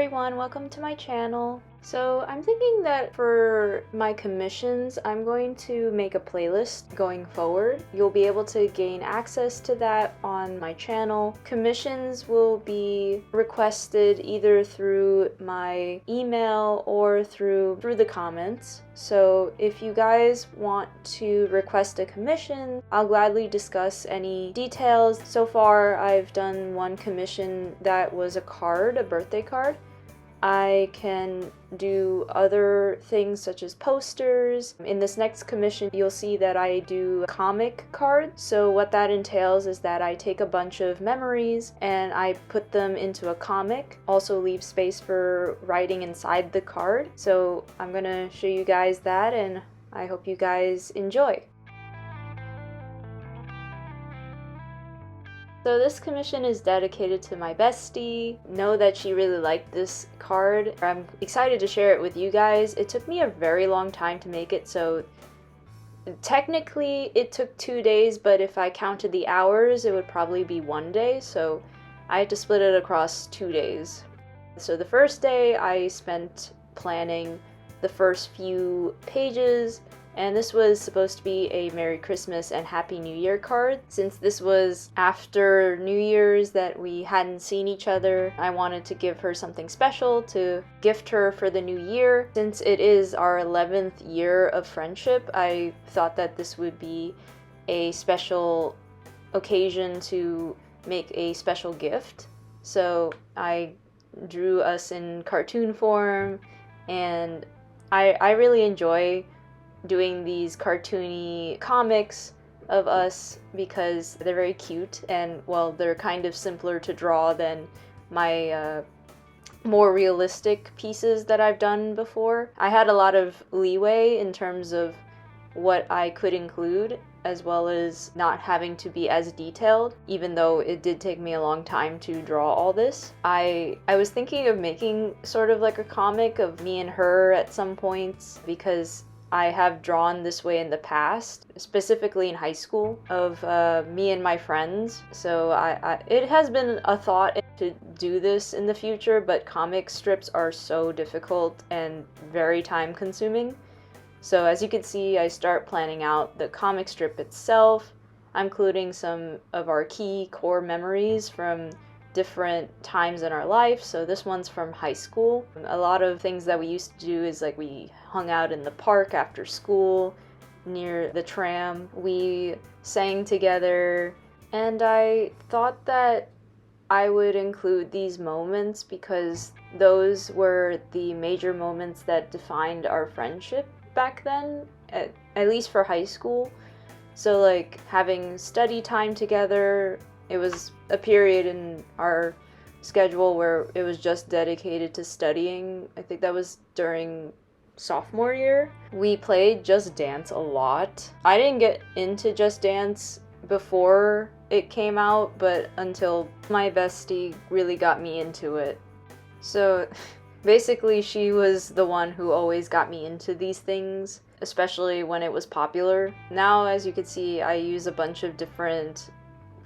everyone, welcome to my channel. So I'm thinking that for my commissions, I'm going to make a playlist going forward. You'll be able to gain access to that on my channel. Commissions will be requested either through my email or through the comments. So if you guys want to request a commission, I'll gladly discuss any details. So far, I've done one commission that was a card, a birthday card. I can do other things such as posters. In this next commission, you'll see that I do comic cards. So what that entails is that I take a bunch of memories and I put them into a comic, also leave space for writing inside the card. So I'm gonna show you guys that and I hope you guys enjoy. So this commission is dedicated to my bestie. Know that she really liked this card. I'm excited to share it with you guys. It took me a very long time to make it, so technically it took 2 days, but if I counted the hours, it would probably be 1 day, so I had to split it across 2 days. So the first day I spent planning the first few pages, and this was supposed to be a Merry Christmas and Happy New Year card. Since this was after New Year's that we hadn't seen each other, I wanted to give her something special to gift her for the new year. Since it is our 11th year of friendship, I thought that this would be a special occasion to make a special gift. So I drew us in cartoon form, and I really enjoy doing these cartoony comics of us because they're very cute and, well, they're kind of simpler to draw than my more realistic pieces that I've done before. I had a lot of leeway in terms of what I could include, as well as not having to be as detailed, even though it did take me a long time to draw all this. I was thinking of making sort of like a comic of me and her at some points, because I have drawn this way in the past, specifically in high school, of me and my friends. So it has been a thought to do this in the future, but comic strips are so difficult and very time consuming. So as you can see, I start planning out the comic strip itself. I'm including some of our key core memories from different times in our life. So this one's from high school. A lot of things that we used to do is like we hung out in the park after school near the tram. We sang together, and I thought that I would include these moments because those were the major moments that defined our friendship back then, at least for high school. So like having study time together, it was a period in our schedule where it was just dedicated to studying. I think that was during sophomore year. We played Just Dance a lot. I didn't get into Just Dance before it came out, but until my bestie really got me into it. So basically she was the one who always got me into these things, especially when it was popular. Now, as you can see, I use a bunch of different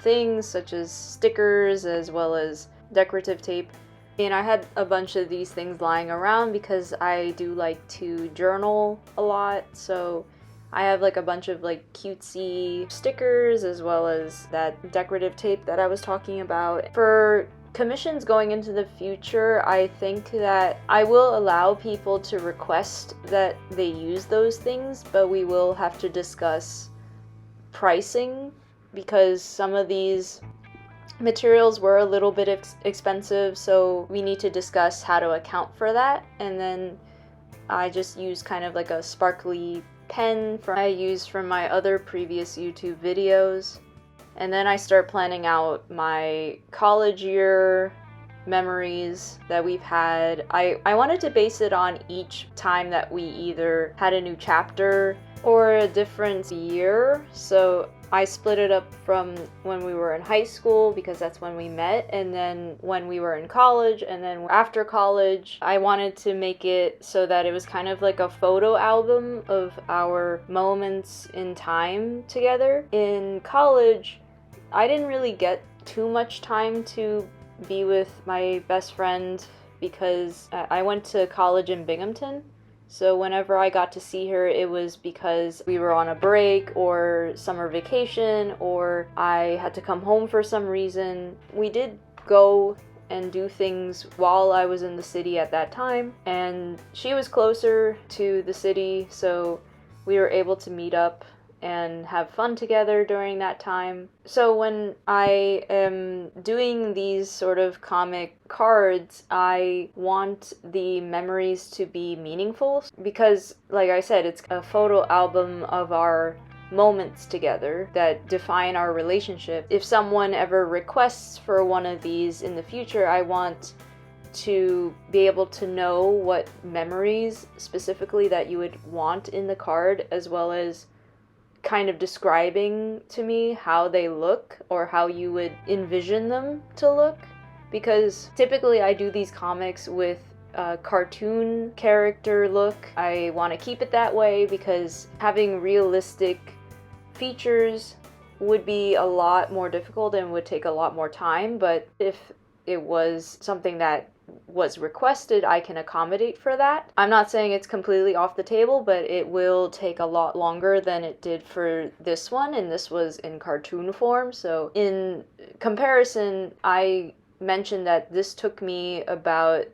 things such as stickers as well as decorative tape. And I had a bunch of these things lying around because I do like to journal a lot, so I have like a bunch of like cutesy stickers as well as that decorative tape that I was talking about. For commissions going into the future, I think that I will allow people to request that they use those things, but we will have to discuss pricing because some of these materials were a little bit expensive, so we need to discuss how to account for that. And then I just use kind of like a sparkly pen I used from my other previous YouTube videos. And then I start planning out my college year memories that we've had. I wanted to base it on each time that we either had a new chapter or a different year. So I split it up from when we were in high school, because that's when we met, and then when we were in college, and then after college. I wanted to make it so that it was kind of like a photo album of our moments in time together. In college, I didn't really get too much time to be with my best friend because I went to college in Binghamton. So whenever I got to see her, it was because we were on a break or summer vacation, or I had to come home for some reason. We did go and do things while I was in the city at that time, and she was closer to the city, so we were able to meet up and have fun together during that time. So when I am doing these sort of comic cards, I want the memories to be meaningful because, like I said, it's a photo album of our moments together that define our relationship. If someone ever requests for one of these in the future, I want to be able to know what memories specifically that you would want in the card, as well as kind of describing to me how they look or how you would envision them to look. Because typically I do these comics with a cartoon character look. I want to keep it that way because having realistic features would be a lot more difficult and would take a lot more time, but if it was something that was requested, I can accommodate for that. I'm not saying it's completely off the table, but it will take a lot longer than it did for this one, and this was in cartoon form. So in comparison, I mentioned that this took me about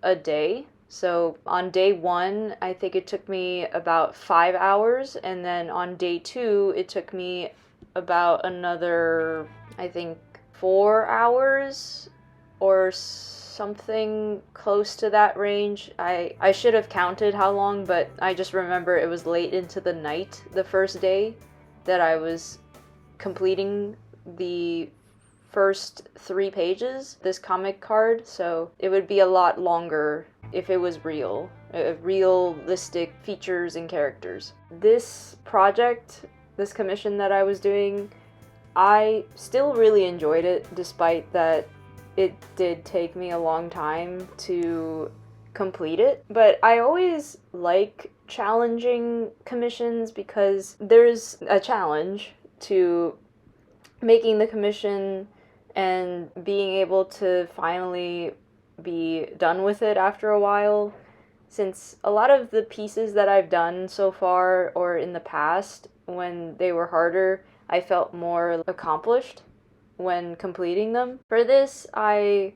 a day. So on day 1, I think it took me about 5 hours, and then on day 2, it took me about another, I think, 4 hours or something close to that range. I should have counted how long, but I just remember it was late into the night the first day that I was completing the first 3 pages, this comic card, so it would be a lot longer if it was realistic features and characters. This project, this commission that I was doing, I still really enjoyed it, despite that it did take me a long time to complete it. But I always like challenging commissions because there's a challenge to making the commission and being able to finally be done with it after a while. Since a lot of the pieces that I've done so far or in the past, when they were harder, I felt more accomplished when completing them. For this, I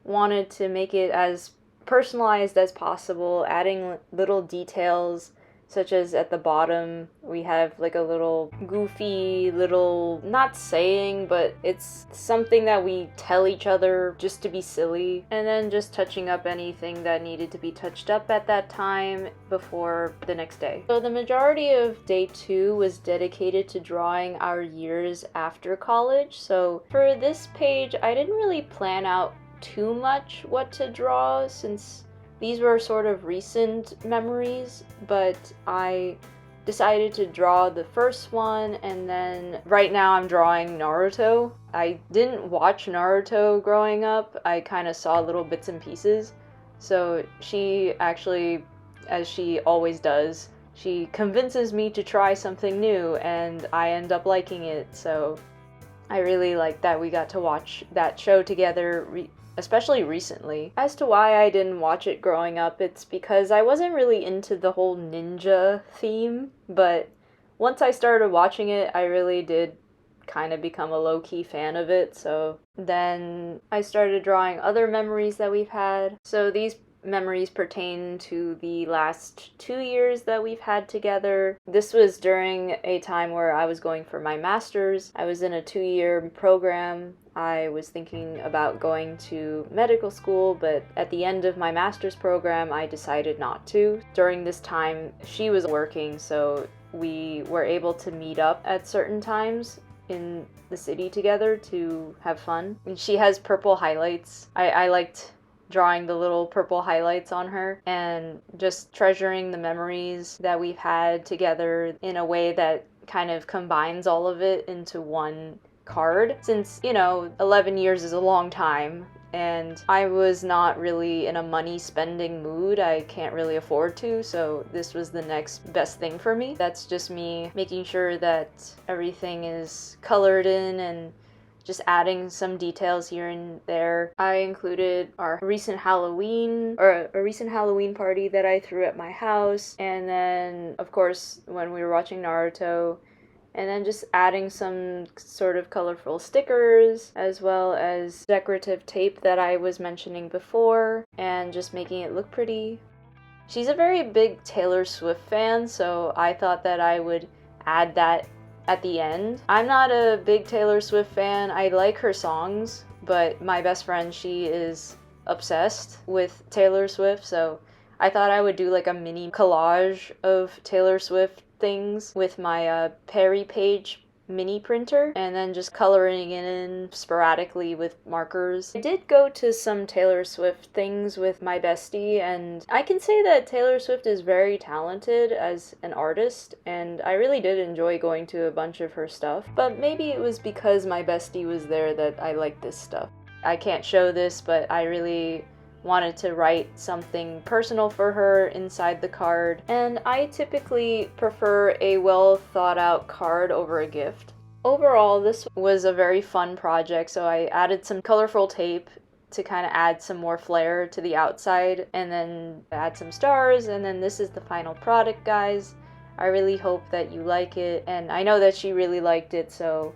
wanted to make it as personalized as possible, adding little details, such as at the bottom we have like a little goofy little, not saying, but it's something that we tell each other just to be silly, and then just touching up anything that needed to be touched up at that time before the next day. So the majority of day 2 was dedicated to drawing our years after college. So for this page, I didn't really plan out too much what to draw, since these were sort of recent memories, but I decided to draw the first one, and then right now I'm drawing Naruto. I didn't watch Naruto growing up. I kind of saw little bits and pieces. So she actually, as she always does, she convinces me to try something new, and I end up liking it. So I really like that we got to watch that show together, especially recently. As to why I didn't watch it growing up, it's because I wasn't really into the whole ninja theme, but once I started watching it, I really did kind of become a low-key fan of it. So then I started drawing other memories that we've had. So these memories pertain to the last 2 years that we've had together. This was during a time where I was going for my master's. I was in a 2-year program. I was thinking about going to medical school, but at the end of my master's program, I decided not to. During this time, she was working, so we were able to meet up at certain times in the city together to have fun. And she has purple highlights. I liked drawing the little purple highlights on her and just treasuring the memories that we've had together in a way that kind of combines all of it into one card. Since, 11 years is a long time, and I was not really in a money spending mood. I can't really afford to, so this was the next best thing for me. That's just me making sure that everything is colored in and just adding some details here and there. I included our recent Halloween, or a recent Halloween party that I threw at my house, and then of course when we were watching Naruto, and then just adding some sort of colorful stickers as well as decorative tape that I was mentioning before, and just making it look pretty. She's a very big Taylor Swift fan, so I thought that I would add that at the end. I'm not a big Taylor Swift fan. I like her songs, but my best friend, she is obsessed with Taylor Swift, so I thought I would do like a mini collage of Taylor Swift things with my Perry Page mini printer, and then just coloring it in sporadically with markers. I did go to some Taylor Swift things with my bestie, and I can say that Taylor Swift is very talented as an artist, and I really did enjoy going to a bunch of her stuff, but maybe it was because my bestie was there that I liked this stuff. I can't show this, but I really wanted to write something personal for her inside the card, and I typically prefer a well thought out card over a gift. Overall, this was a very fun project, so I added some colorful tape to kind of add some more flair to the outside, and then add some stars, and then this is the final product, guys. I really hope that you like it, and I know that she really liked it, so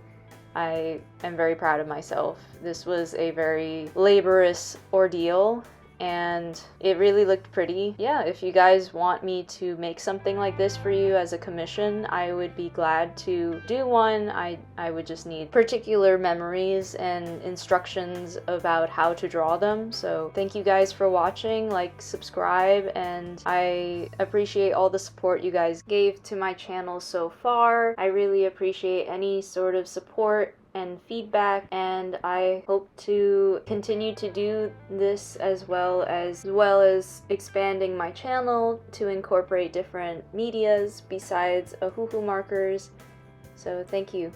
I am very proud of myself. This was a very laborious ordeal, and it really looked pretty. Yeah, if you guys want me to make something like this for you as a commission, I would be glad to do one. I would just need particular memories and instructions about how to draw them. So thank you guys for watching, like, subscribe, and I appreciate all the support you guys gave to my channel so far. I really appreciate any sort of support and feedback, and I hope to continue to do this as well as expanding my channel to incorporate different medias besides Ohuhu markers. So thank you.